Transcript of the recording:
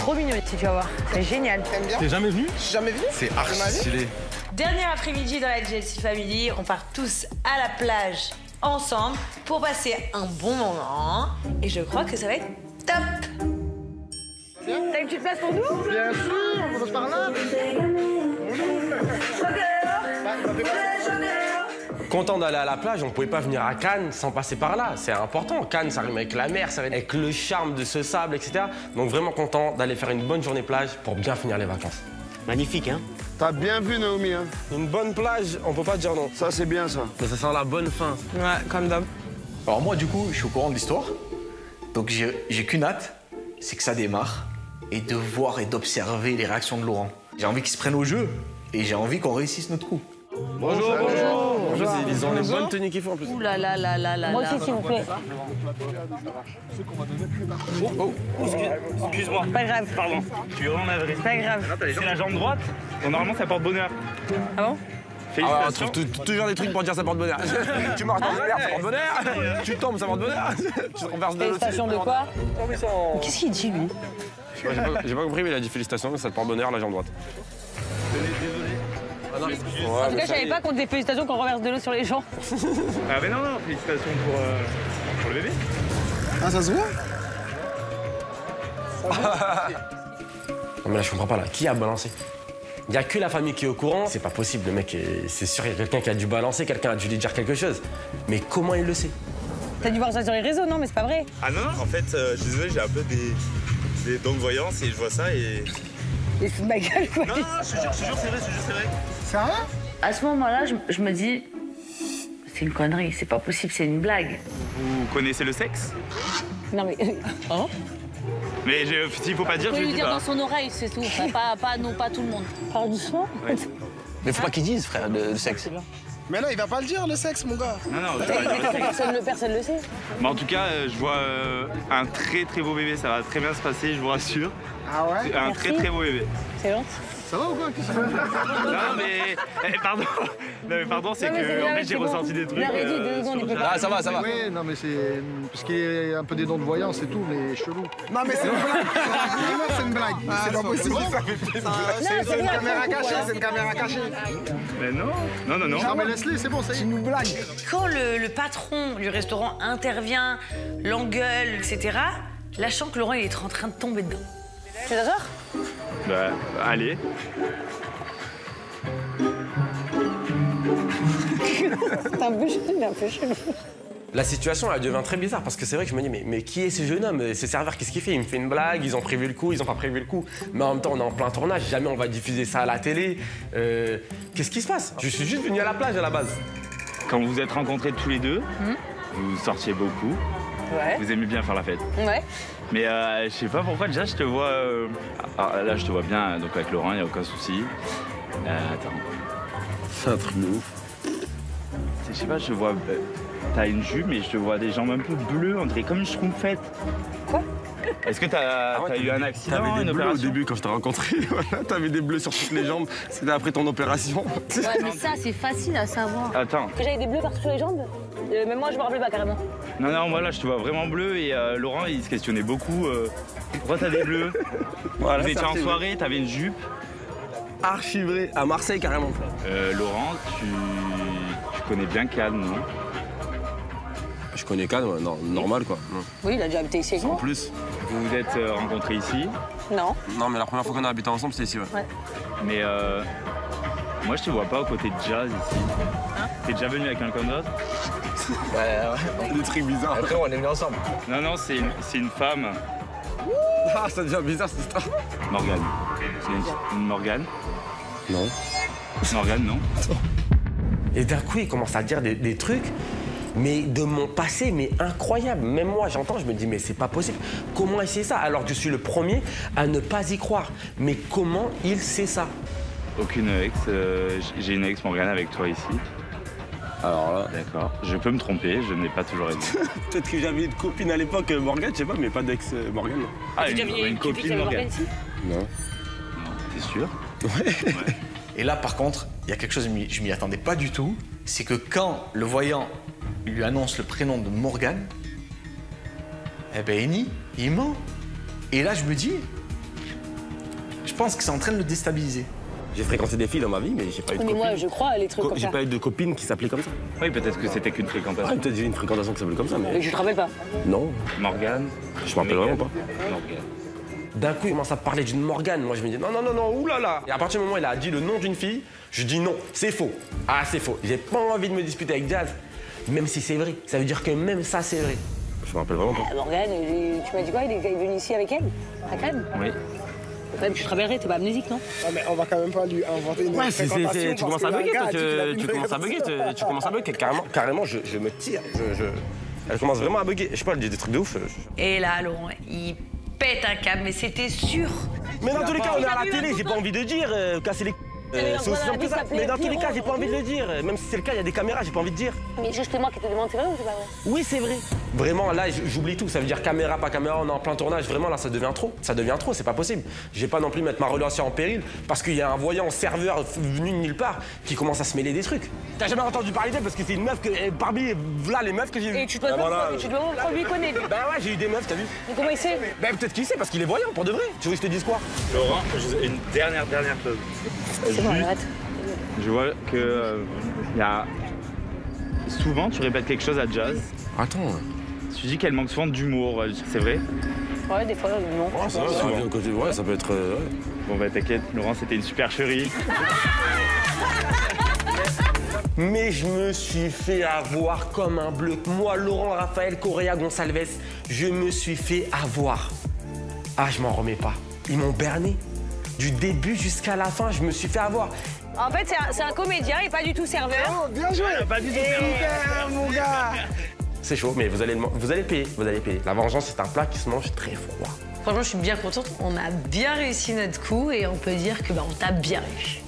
trop mignon ici, tu vas voir. C'est génial. T'aimes bien? T'es jamais venu? Je suis jamais venu. C'est archi stylé. Dernier après-midi dans la GLC Family, on part tous à la plage ensemble pour passer un bon moment. Et je crois que ça va être top. T'as une petite place pour nous? Bien sûr, on commence par là. Content d'aller à la plage, on pouvait pas venir à Cannes sans passer par là. C'est important. Cannes, ça rime avec la mer, ça rime avec le charme de ce sable, etc. Donc vraiment content d'aller faire une bonne journée plage pour bien finir les vacances. Magnifique, hein? T'as bien vu, Naomi, hein? Une bonne plage, on peut pas dire non. Ça, c'est bien, ça. Mais ça sent la bonne fin. Ouais, comme d'hab. Alors moi, du coup, je suis au courant de l'histoire. Donc j'ai qu'une hâte, c'est que ça démarre. Et de voir et d'observer les réactions de Laurent. J'ai envie qu'ils se prennent au jeu. Et j'ai envie qu'on réussisse notre coup. Bonjour, bonjour. En plus, ils ont les bonnes tenues qu'il faut en plus. Ouh là là là là là. Moi aussi, s'il vous plaît. Oh, excuse-moi. Pas grave. Pardon, je suis vraiment navré. Pas grave. C'est la jambe droite, donc normalement ça porte bonheur. Ah bon? Ah, on Félicitations. trouve toujours des trucs pour dire ça porte bonheur. Tu marches dans le verre, ça porte bonheur. Tu tombes, ça porte bonheur. Tu te renverses de l'autre. Félicitations de quoi? Qu'est-ce qu'il dit, lui? J'ai pas compris, mais il a dit félicitations, ça te porte bonheur, la jambe droite. En tout cas, je savais pas qu'on disait félicitations qu'on renverse de l'eau sur les gens. Ah mais non, félicitations pour le bébé. Ah, ça se voit? Non mais là je comprends pas là, qui a balancé? Il y a que la famille qui est au courant, c'est pas possible, le mec, c'est sûr il y a quelqu'un qui a dû balancer, quelqu'un a dû lui dire quelque chose. Mais comment il le sait? T'as dû voir ça sur les réseaux, non? Mais c'est pas vrai. Ah non, non, en fait, désolé, j'ai un peu des dons de voyance et je vois ça et... Et c'est de ma gueule, quoi. Non, non, je te jure, c'est vrai, c'est vrai. Sérieux? À ce moment-là, je me dis, c'est une connerie, c'est pas possible, c'est une blague. Vous connaissez le sexe? Non, mais. Hein? Mais s'il faut pas dire, Faut je le lui dis dire pas. dans son oreille, c'est tout. Pas tout le monde. Parle doucement. Mais faut pas qu'ils disent, frère, le sexe. Mais là, il va pas le dire, le sexe, mon gars. Non, non, je vais pas dire le sexe. Personne le sait. Mais en tout cas, je vois un très très beau bébé, ça va très bien se passer, je vous rassure. Ah ouais? Un très très beau bébé. C'est gentil. Ça va ou quoi? Non mais, pardon, non, mais pardon, c'est Non, mais que c'est en là, fait j'ai c'est bon. ressenti des trucs. Il aurait dit 2 secondes, il peut pas. Ah, ça va, ça va. Oui, non, mais c'est. Parce qu'il y a un peu des dons de voyance et tout, mais chelou. Non, mais c'est une blague. Vraiment, c'est une blague. C'est pas possible. C'est une caméra cachée, c'est une caméra cachée. Mais non, non, non, non. Non, mais laisse-les, c'est bon, ça y est. C'est une blague. Quand le patron du restaurant intervient, l'engueule, etc., lâchant que Laurent il est en train de tomber dedans. Tu t'assures? Bah, allez. T'es un peu chelou. La situation, elle devient très bizarre parce que c'est vrai que je me dis, mais qui est ce jeune homme? Ces serveurs, qu'est-ce qu'il fait? Il me fait une blague, ils ont prévu le coup, ils ont pas prévu le coup. Mais en même temps, on est en plein tournage, jamais on va diffuser ça à la télé. Qu'est-ce qui se passe? Je suis juste venu à la plage à la base. Quand vous vous êtes rencontrés tous les deux, vous sortiez beaucoup. Ouais. Vous aimez bien faire la fête. Ouais. Mais je sais pas pourquoi, déjà je te vois. Alors, là, je te vois bien, donc avec Laurent, il n'y a aucun souci. Attends. C'est un truc de ouf. Je sais pas, je te vois. T'as une jupe, mais je te vois des jambes un peu bleues, on dirait comme une schtroumpfette. Quoi? Est-ce que t'as eu un accident, T'avais une des bleus au opération? début quand je t'ai rencontré. Voilà, t'avais des bleus sur toutes les jambes. C'était après ton opération. Ouais, mais ça, c'est facile à savoir. Attends. Que j'avais des bleus partout sur les jambes? Même moi, je me rappelais pas carrément. Non, non, moi là, je te vois vraiment bleu et Laurent, il se questionnait beaucoup. Pourquoi t'as des bleus? Voilà, Vous étiez en c'est soirée, t'avais une jupe. archivé à Marseille carrément. Laurent, tu connais bien Cannes, non? Je connais Cannes, ouais, non, normal quoi. Non. Oui, il a déjà habité ici avec En moi. plus. Vous vous êtes rencontrés ici, Non. Non, mais la première fois qu'on a habité ensemble, c'était ici, ouais. mais moi je te vois pas aux côtés de Jazz ici. T'es déjà venu avec quelqu'un d'autre? Ouais, Des trucs bizarres. Après, on est venus ensemble. Non, non, c'est une femme, Ah, ça devient bizarre cette histoire. Morgane. C'est une Morgane? Non. Morgane, non? Et d'un coup, il commence à dire des trucs, mais de mon passé, mais incroyable. Même moi, j'entends, je me dis, mais c'est pas possible. Comment il sait ça? Alors que je suis le premier à ne pas y croire. Mais comment il sait ça? Aucune ex. J'ai une ex Morgane avec toi ici. Alors là. D'accord. Je peux me tromper, je n'ai pas toujours raison. Peut-être que j'avais une copine à l'époque, Morgane, je sais pas, mais pas d'ex Morgane. Ah, une copine Morgane. Non. Non, t'es sûr? Ouais. Et là, par contre, il y a quelque chose, je m'y attendais pas du tout. C'est que quand le voyant lui annonce le prénom de Morgane, eh ben, il ment. Et là, je me dis, pense que c'est en train de le déstabiliser. J'ai fréquenté des filles dans ma vie, mais j'ai pas eu de Mais copine. moi, je crois à les trucs comme ça. J'ai pas eu de copine qui s'appelait comme ça. Oui, peut-être que c'était qu'une fréquentation. Peut-être j'ai eu une fréquentation qui s'appelait comme ça, mais... Et je te rappelle pas. Non, Morgane. je me rappelle vraiment pas. Morgane. D'un coup, il commence à parler d'une Morgane. Moi, je me dis non, non, non, non, oulala. Et à partir du moment où il a dit le nom d'une fille, je dis non, c'est faux. Ah, c'est faux. J'ai pas envie de me disputer avec Jazz, même si c'est vrai. Ça veut dire que même ça, c'est vrai. Je me rappelle vraiment pas. Morgane, tu m'as dit quoi? Il est venu ici avec elle? À Cannes? Oui. Quand même, tu te rappellerais, t'es pas amnésique, non? Ah, mais on va quand même pas lui inventer une fréquentation. Tu commences à bugger, tu commences à bugger, tu commences à bugger. Carrément, je me tire. Elle commence vraiment à bugger. Je sais pas, elle dit des trucs de ouf. Et là, Laurent, il pète un câble, mais c'était sûr. Mais dans tous les cas, on est à la télé, j'ai pas envie de dire, casser les... c'est aussi simple que ça. Mais dans tous les cas, j'ai pas envie de le dire. Même si c'est le cas, il y a des caméras, j'ai pas envie de dire. Mais juste moi qui te demande, c'est vrai ou c'est pas vrai? Oui, c'est vrai. Vraiment, là, j'oublie tout. Ça veut dire caméra, pas caméra, on est en plein tournage. Vraiment, là, ça devient trop. Ça devient trop, c'est pas possible. Je vais pas non plus mettre ma relation en péril parce qu'il y a un voyant serveur venu de nulle part qui commence à se mêler des trucs. T'as jamais entendu parler d'elle parce que c'est une meuf que, parmi là, les meufs que j'ai vues. Et tu dois pas lui connaître. Ben ouais, j'ai eu des meufs, t'as vu? Mais comment il sait? Ben peut-être qu'il sait parce qu'il est voyant, pour de vrai. Tu veux que je te dise quoi? Laurent, une dernière chose. C'est bon, arrête. Je vois que y a... souvent tu répètes quelque chose à Jazz. Attends. Tu dis qu'elle manque souvent d'humour, c'est vrai? Ouais, des fois, non. Oh, ça va, ouais, ça peut être... Ouais. Bon bah t'inquiète, Laurent, c'était une supercherie. Mais je me suis fait avoir comme un bleu. Moi, Laurent Raphaël Correa Gonçalves, je me suis fait avoir. Ah, je m'en remets pas. Ils m'ont berné. Du début jusqu'à la fin, je me suis fait avoir. En fait, c'est un comédien et pas du tout serveur. Oh, bien joué. Pas du tout Super, mon gars. C'est chaud, mais vous allez payer, vous allez payer. La vengeance, c'est un plat qui se mange très froid. Franchement, je suis bien contente. On a bien réussi notre coup et on peut dire que on t'a bien eu.